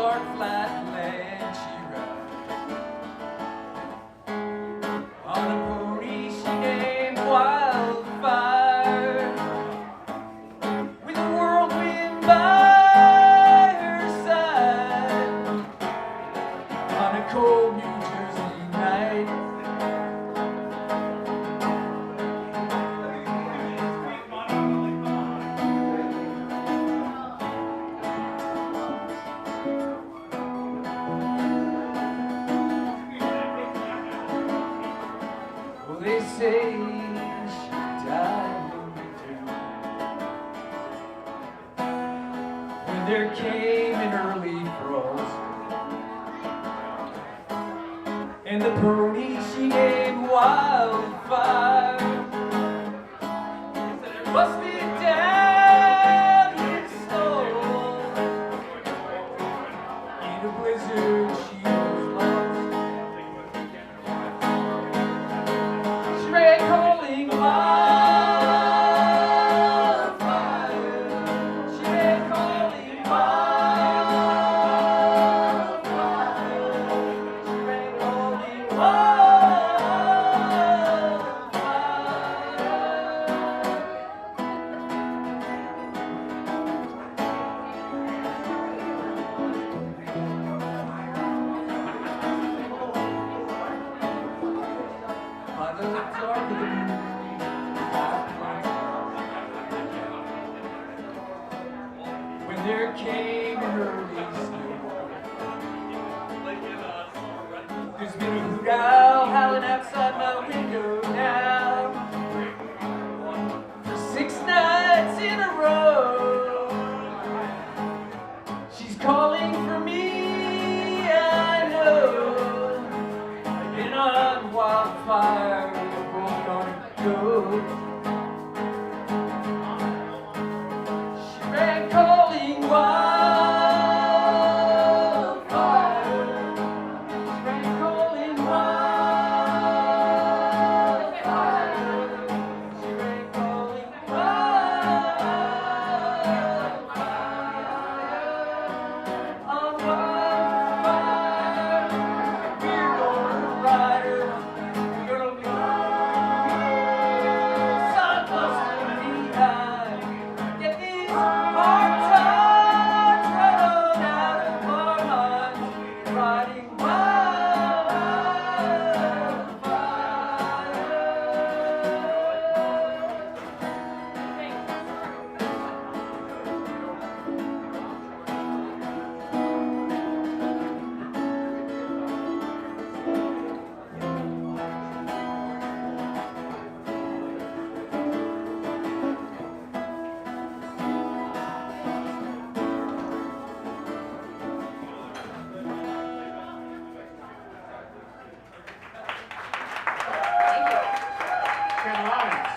dark flatland she rides. On a pony she named Wildfire, with the whirlwind by her side. On a cold New Jersey night, they say she died in winter, when there came an early frost, and the pony she named Wildfire must be down in snow. In a blizzard she was lost. She ran calling wildfire. She ran calling wildfire. She ran calling by the dark of the moon, when there came an early snow, there's been a hoot owl howling outside my window now for 6 nights in a row. She's calling for me, I know. And on Wildfire we're both gonna go. She ran calling wildfire. She ran calling wildfire. She ran calling wildfire. On wildfire, we're gonna ride her. We're gonna be sun busting behind. Get these hard times right on out of our minds. Riding Carolina.